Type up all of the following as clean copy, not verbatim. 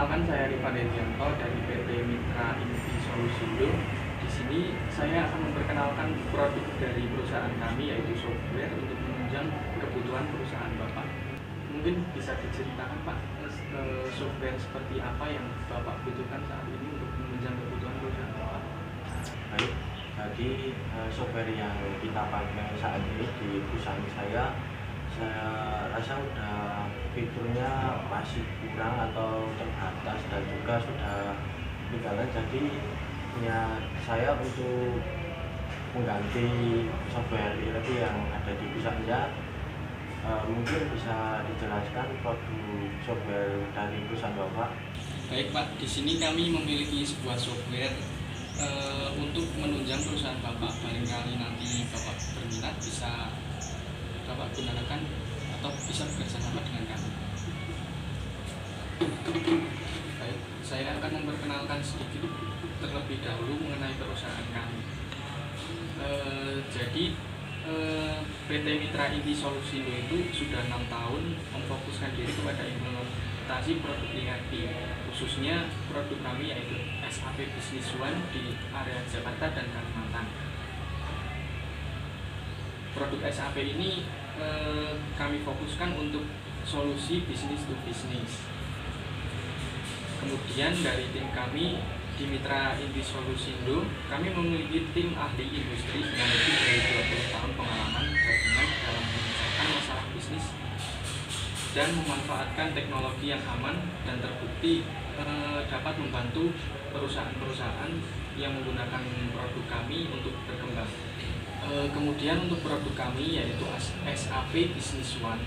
Perkenalkan, saya Rifan Edianto dari PT Mitra Inti Solusindo. Di sini saya akan memperkenalkan produk dari perusahaan kami, yaitu software untuk menunjang kebutuhan perusahaan Bapak. Mungkin bisa diceritakan Pak, software seperti apa yang Bapak butuhkan saat ini untuk menunjang kebutuhan perusahaan Bapak? Baik, jadi software yang kita pakai saat ini di perusahaan saya rasa udah fiturnya masih kurang atau terbatas dan juga sudah ketinggalan. Jadi niat saya untuk mengganti software ERP yang ada di perusahaan. Mungkin bisa dijelaskan produk software dari perusahaan Bapak. Baik Pak, di sini kami memiliki sebuah software untuk menunjang perusahaan Bapak. Barangkali nanti Bapak berminat, bisa Bapak gunakan atau bisa bekerja sama dengan kami. Baik, saya akan memperkenalkan sedikit terlebih dahulu mengenai perusahaan kami. PT Mitra Inti Solusindo itu sudah 6 tahun memfokuskan diri kepada implementasi produk ERP, khususnya produk kami yaitu SAP Business One di area Jakarta dan Kalimantan. Produk SAP ini kami fokuskan untuk solusi bisnis to bisnis. Kemudian dari tim kami di Mitra Inti Solusindo, kami memiliki tim ahli industri yang lebih dari 20 tahun pengalaman gabungan dalam menyelesaikan masalah bisnis dan memanfaatkan teknologi yang aman dan terbukti dapat membantu perusahaan-perusahaan yang menggunakan produk kami untuk berkembang. Kemudian untuk produk kami yaitu SAP Business One,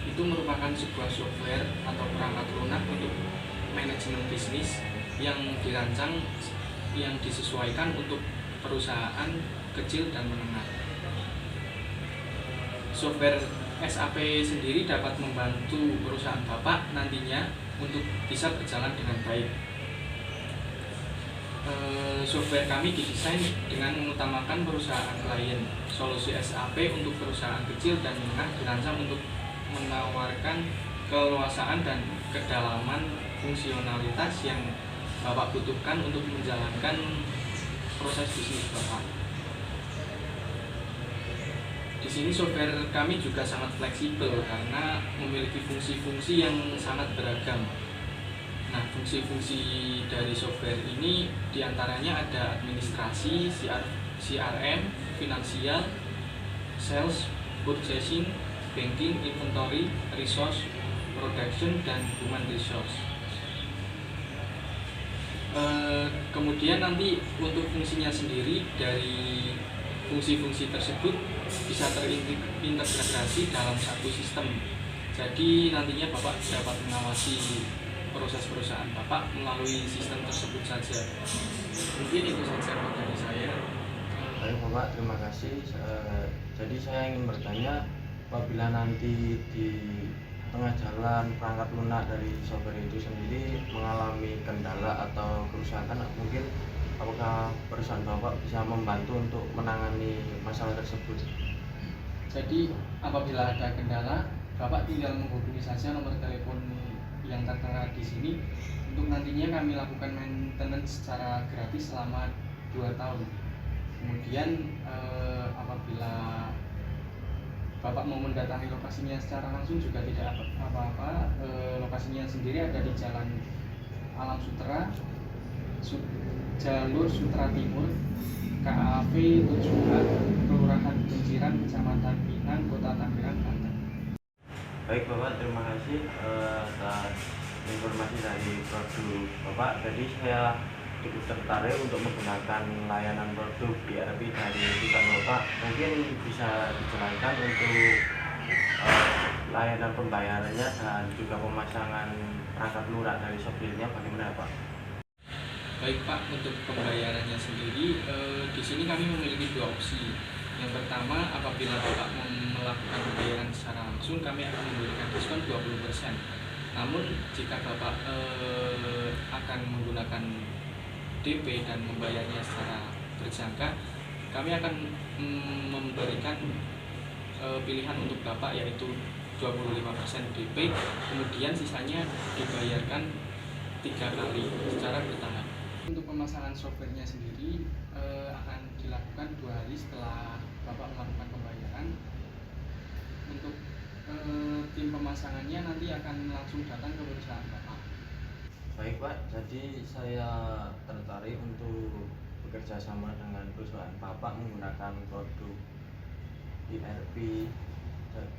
itu merupakan sebuah software atau perangkat lunak untuk manajemen bisnis yang dirancang, yang disesuaikan untuk perusahaan kecil dan menengah. Software SAP sendiri dapat membantu perusahaan Bapak nantinya untuk bisa berjalan dengan baik. Software kami didesain dengan mengutamakan perusahaan klien. Solusi SAP untuk perusahaan kecil dan menengah dirancang untuk menawarkan keleluasaan dan kedalaman fungsionalitas yang Bapak butuhkan untuk menjalankan proses bisnis Bapak. Di sini software kami juga sangat fleksibel karena memiliki fungsi-fungsi yang sangat beragam. Nah, fungsi-fungsi dari software ini diantaranya ada administrasi, CRM, finansial, sales, purchasing, banking, inventory, resource, production, dan human resource. Kemudian nanti untuk fungsinya sendiri, dari fungsi-fungsi tersebut bisa terintegrasi dalam satu sistem. Jadi nantinya Bapak dapat mengawasi proses perusahaan Bapak melalui sistem tersebut saja. Mungkin itu saja dari saya. Baik Bapak, terima kasih. Jadi saya ingin bertanya, apabila nanti di tengah jalan perangkat lunak dari software itu sendiri mengalami kendala atau kerusakan, mungkin apakah perusahaan Bapak bisa membantu untuk menangani masalah tersebut? Jadi apabila ada kendala, Bapak tinggal menghubungi saja nomor telepon yang tertera di sini. Untuk nantinya kami lakukan maintenance secara gratis selama 2 tahun. Kemudian apabila Bapak mau mendatangi lokasinya secara langsung juga tidak apa-apa. Lokasinya sendiri ada di Jalan Alam Sutera, Jalur Sutra Timur, KAV 7A, Kelurahan Kunciran, Kecamatan Pinang, Kota Tangerang, Banten. Baik Bapak, terima kasih atas informasi dari produk Bapak. Jadi saya cukup tertarik untuk menggunakan layanan produk ERP dari perusahaan Bapak. Mungkin bisa dijelaskan untuk layanan pembayarannya dan juga pemasangan perangkat lunak dari softwarenya bagaimana Pak? Baik Pak, untuk pembayarannya sendiri di sini kami memiliki 2 opsi. Yang pertama, apabila Bapak melakukan pembayaran secara langsung, kami akan memberikan diskon 20%. Namun jika Bapak akan menggunakan DP dan membayarnya secara berjangka, kami akan memberikan pilihan untuk Bapak yaitu 25% DP, kemudian sisanya dibayarkan 3 kali secara bertahap. Untuk pemasangan softwarenya sendiri akan dilakukan 2 hari setelah Bapak melakukan pembayaran. Untuk tim pemasangannya nanti akan langsung datang ke perusahaan Bapak. Baik Pak, jadi saya tertarik untuk bekerja sama dengan perusahaan Bapak menggunakan produk ERP.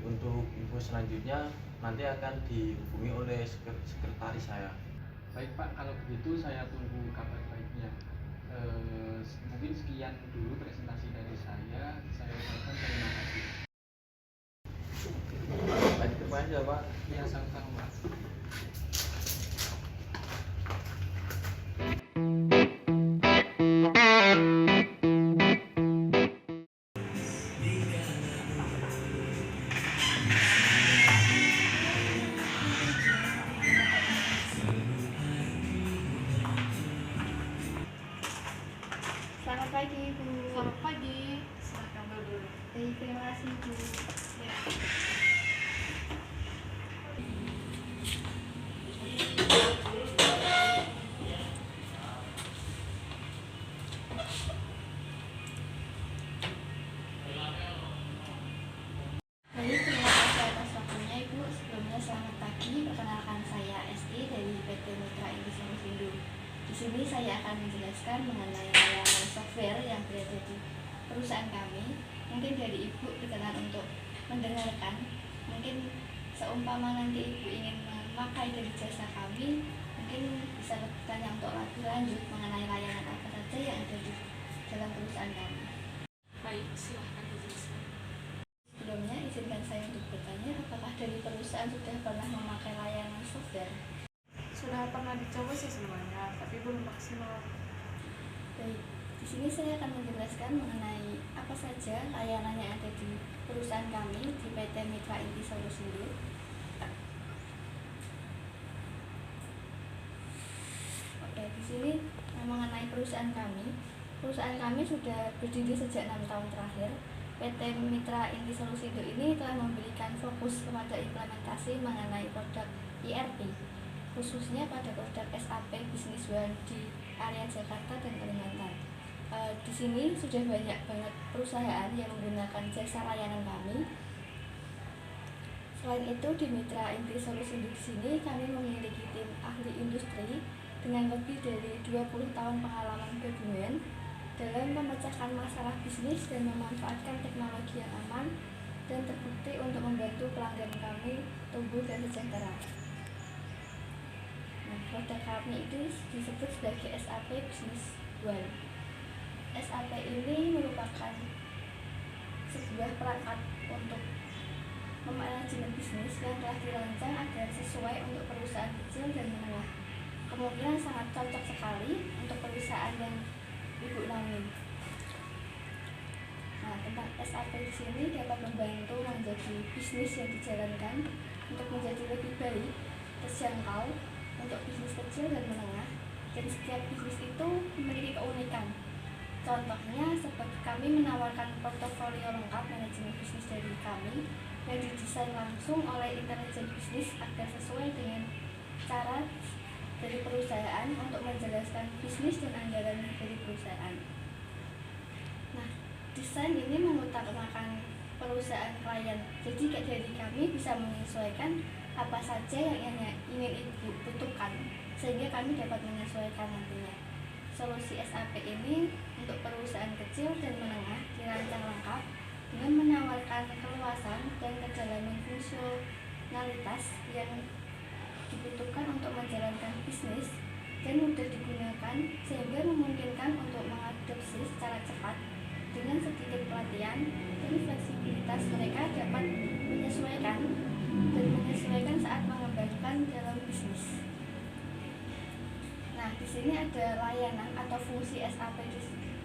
Untuk info selanjutnya nanti akan dihubungi oleh sekretaris saya. Baik Pak, kalau begitu saya tunggu kabar baiknya. Mungkin sekian dulu presentasi dari saya. Saya ucapkan terima kasih. Baik, terima kasih ya Pak. Ya, sama-sama Pak. Selamat pagi, Bu. Selamat pagi, silakan dulu. Baik, terima kasih, Bu. Ya. Baik, terima kasih atas waktunya, Ibu. Sebelumnya selamat pagi. Perkenalkan saya SI dari PT Mitra Indosindo. Di sini saya akan menjelaskan mengenai layanan software yang berada di perusahaan kami. Mungkin dari Ibu berkenan untuk mendengarkan. Mungkin seumpama nanti Ibu ingin memakai dari jasa kami, mungkin bisa bertanya untuk lebih lanjut mengenai layanan apa saja yang ada di dalam perusahaan kami. Baik, silahkan dijelaskan. Sebelumnya izinkan saya untuk bertanya, apakah dari perusahaan sudah pernah memakai layanan software? Sudah pernah dicoba sih semuanya, tapi belum maksimal. Baik, di sini saya akan menjelaskan mengenai apa saja layanan yang ada di perusahaan kami di PT Mitra Inti Solusindo. Oke, di sini mengenai perusahaan kami. Perusahaan kami sudah berdiri sejak 6 tahun terakhir. PT Mitra Inti Solusindo ini telah memberikan fokus kepada implementasi mengenai produk ERP, khususnya pada produk SAP Business One di area Jakarta dan Kalimantan. Di sini sudah banyak banget perusahaan yang menggunakan jasa layanan kami. Selain itu, di Mitra Inti Solusindo di sini kami memiliki tim ahli industri dengan lebih dari 20 tahun pengalaman gabungan dalam memecahkan masalah bisnis dan memanfaatkan teknologi yang aman dan terbukti untuk membantu pelanggan kami tumbuh dan sejahtera. Nah, produk kami itu disebut sebagai SAP Business One. SAP ini merupakan sebuah perangkat untuk memanajemen bisnis yang telah dirancang agar sesuai untuk perusahaan kecil dan menengah. Kemungkinan sangat cocok sekali untuk perusahaan yang Ibu naungi. Nah, tentang SAP di sini dapat membantu menjadi bisnis yang dijalankan untuk menjadi lebih baik, terjangkau untuk bisnis kecil dan menengah. Dan setiap bisnis itu memiliki keunikan. Contohnya, seperti kami menawarkan portofolio lengkap manajemen bisnis dari kami yang didesain langsung oleh intelijen bisnis agar sesuai dengan cara dari perusahaan untuk menjelaskan bisnis dan anggaran dari perusahaan. Nah, desain ini mengutamakan perusahaan klien. Jadi dari kami bisa menyesuaikan apa saja yang ingin Ibu butuhkan, sehingga kami dapat menyesuaikan nantinya. Solusi SAP ini untuk perusahaan kecil dan menengah dirancang lengkap dengan menawarkan keluasan dan kedalaman fungsionalitas yang dibutuhkan untuk menjalankan bisnis dan mudah digunakan sehingga memungkinkan untuk mengadopsi secara cepat. Dengan sedikit pelatihan dan fleksibilitas, mereka dapat menyesuaikan saat mengembangkan dalam bisnis. Nah, di sini ada layanan atau fungsi SAP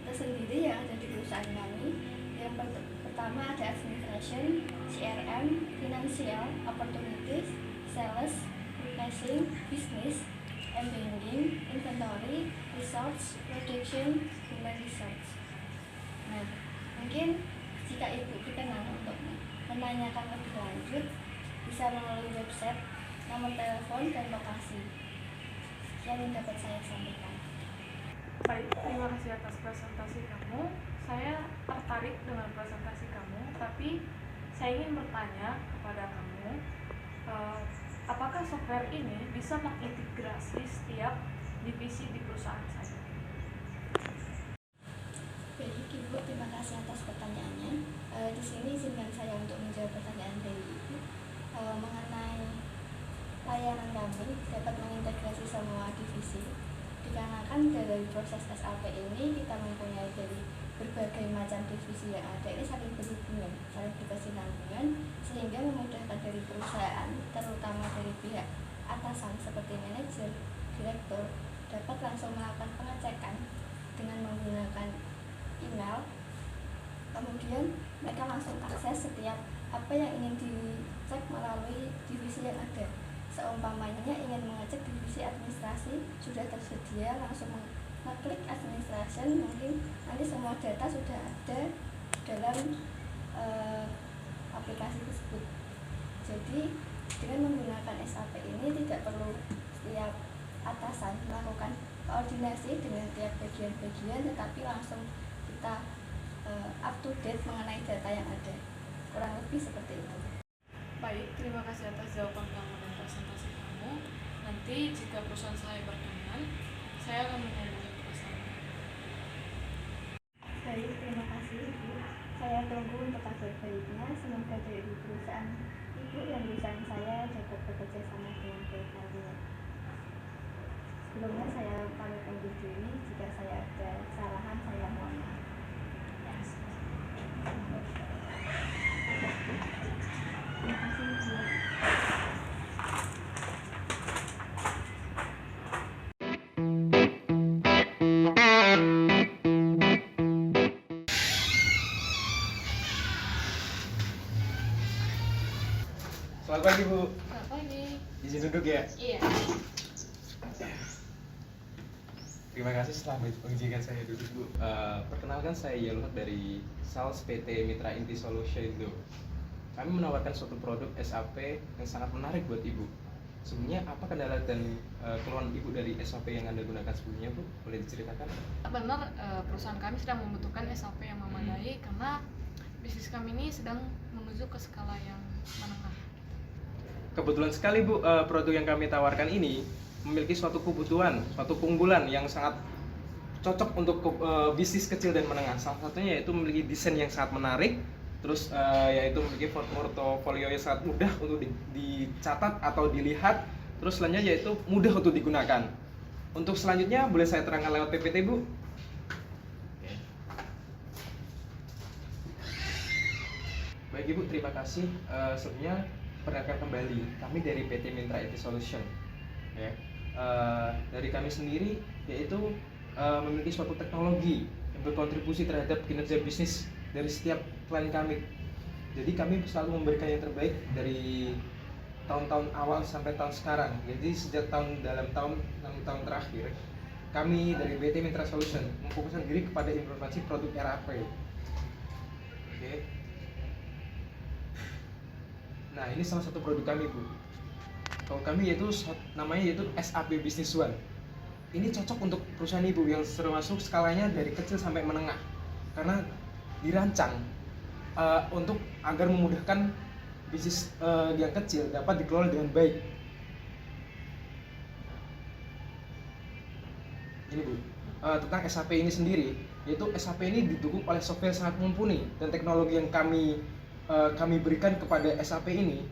tersendiri yang ada di perusahaan kami. Yang pertama ada administration, CRM, financial, opportunities, sales, pricing, business, banking, inventory, research, production, human research. Nah, mungkin jika Ibu berkenan untuk menanyakan lebih lanjut, bisa melalui website, nomor telepon, dan lokasi. Demikian yang dapat saya sampaikan. Baik, terima kasih atas presentasi kamu. Saya tertarik dengan presentasi kamu, tapi saya ingin bertanya kepada kamu, apakah software ini bisa mengintegrasi setiap divisi di perusahaan saya? Baik, Ibu, terima kasih atas pertanyaannya. Di sini izinkan saya untuk menjawab pertanyaan dari Ibu mengenai layanan kami dapat mengintegrasi semua divisi. Dikarenakan dari proses SAP ini kita mempunyai dari berbagai macam divisi yang ada ini saling berhubungan, saling berkesinambungan, sehingga memudahkan dari perusahaan, terutama dari pihak atasan seperti manajer, direktur, dapat langsung melakukan pengecekan dengan menggunakan email. Kemudian mereka langsung akses setiap apa yang ingin dicek melalui divisi yang ada. Seumpamanya ingin mengecek divisi administrasi, sudah tersedia, langsung mengklik administration, mungkin nanti semua data sudah ada dalam aplikasi tersebut. Jadi dengan menggunakan SAP ini tidak perlu setiap atasan melakukan koordinasi dengan tiap bagian-bagian, tetapi langsung kita up to date mengenai data yang ada. Kurang lebih seperti itu. Baik, terima kasih atas jawaban kamu dan presentasi kamu. Nanti jika perusahaan saya berkenan, saya akan menghubungi perusahaan. Baik, terima kasih Ibu. Saya tunggu untuk kabar baiknya. Semoga dari perusahaan Ibu dan perusahaan saya dapat bekerja sama dengan baik nantinya. Sebelumnya saya pamit undur diri. Jika saya ada kesalahan, saya mohon maaf. Terima kasih Ibu. Selamat pagi Bu, Selamat pagi. izin duduk ya. Iya. Terima kasih telah mengizinkan saya duduk Bu. Perkenalkan saya Yelhut dari Sales PT Mitra Inti Solution Indo. Kami menawarkan suatu produk SAP yang sangat menarik buat Ibu. Sebelumnya apa kendala dan keluhan Ibu dari SAP yang Anda gunakan sebelumnya Bu? Boleh diceritakan? Benar, perusahaan kami sedang membutuhkan SAP yang memadai karena bisnis kami ini sedang menuju ke skala yang menengah. Kebetulan sekali Bu, produk yang kami tawarkan ini memiliki suatu kebutuhan, suatu keunggulan yang sangat cocok untuk bisnis kecil dan menengah. Salah satunya yaitu memiliki desain yang sangat menarik, terus yaitu memiliki portofolio yang sangat mudah untuk dicatat atau dilihat, terus selanjutnya yaitu mudah untuk digunakan. Untuk selanjutnya boleh saya terangkan lewat PPT Bu. Baik Ibu, terima kasih. Sebelumnya perkenalkan kembali, kami dari PT Mitra IT Solution. Ya. Dari kami sendiri yaitu memiliki suatu teknologi yang berkontribusi terhadap kinerja bisnis dari setiap klien kami. Jadi kami selalu memberikan yang terbaik dari tahun-tahun awal sampai tahun sekarang. Jadi sejak dalam 6 tahun terakhir kami dari PT Mitra Solution memfokuskan diri kepada implementasi produk RAP. Oke. Nah, ini salah satu produk kami Bu. Kalau kami yaitu namanya yaitu SAP Business One. Ini cocok untuk perusahaan Ibu yang termasuk skalanya dari kecil sampai menengah, karena dirancang untuk agar memudahkan bisnis yang kecil dapat dikelola dengan baik. Ini Bu, tentang SAP ini sendiri, yaitu SAP ini didukung oleh software sangat mumpuni dan teknologi yang kami berikan kepada SAP ini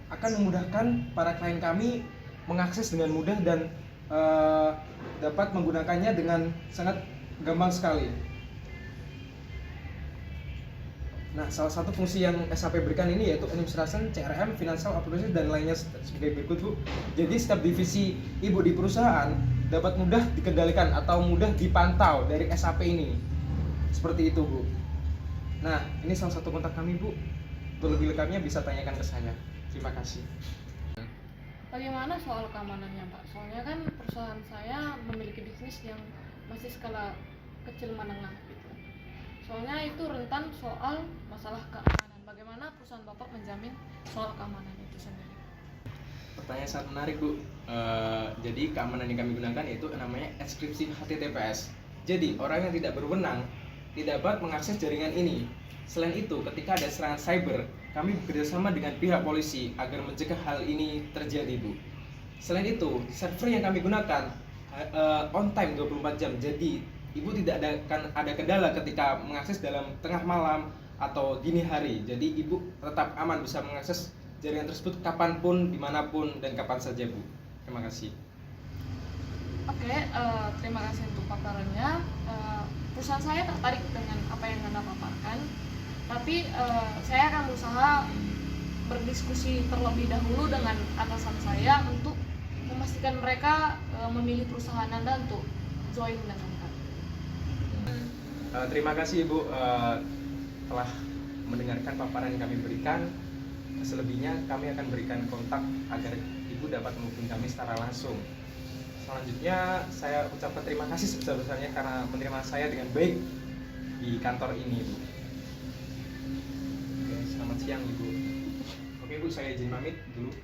akan memudahkan para klien kami mengakses dengan mudah dan dapat menggunakannya dengan sangat gampang sekali. Nah, salah satu fungsi yang SAP berikan ini yaitu administration, CRM, financial operation dan lainnya sebagai berikut Bu. Jadi setiap divisi Ibu di perusahaan dapat mudah dikendalikan atau mudah dipantau dari SAP ini. Seperti itu Bu. Nah, ini salah satu kontak kami Bu. Untuk lebih lengkapnya bisa tanyakan ke saya. Terima kasih. Bagaimana soal keamanannya Pak? Soalnya kan perusahaan saya memiliki bisnis yang masih skala kecil menengah gitu. Soalnya itu rentan soal masalah keamanan. Bagaimana perusahaan Bapak menjamin soal keamanan itu sendiri? Pertanyaan sangat menarik, Bu. Jadi keamanan yang kami gunakan yaitu namanya enkripsi HTTPS. Jadi orang yang tidak berwenang tidak dapat mengakses jaringan ini. Selain itu, ketika ada serangan cyber, kami bekerjasama dengan pihak polisi agar mencegah hal ini terjadi, Bu. Selain itu, server yang kami gunakan on time 24 jam. Jadi, Ibu tidak ada kendala ketika mengakses dalam tengah malam atau dini hari. Jadi, Ibu tetap aman bisa mengakses jaringan tersebut kapanpun, dimanapun, dan kapan saja, Bu. Terima kasih. Oke, terima kasih untuk paparannya. Perusahaan saya tertarik dengan apa yang Anda paparkan, tapi saya akan berusaha berdiskusi terlebih dahulu dengan atasan saya untuk memastikan mereka memilih perusahaan Anda untuk join dengan Anda. Terima kasih, Ibu, telah mendengarkan paparan yang kami berikan. Selebihnya kami akan berikan kontak agar Ibu dapat menghubungi kami secara langsung. Selanjutnya saya ucapkan terima kasih sebesar-besarnya karena menerima saya dengan baik di kantor ini, Bu. Oke, selamat siang, Ibu. Oke, Bu, saya izin pamit dulu.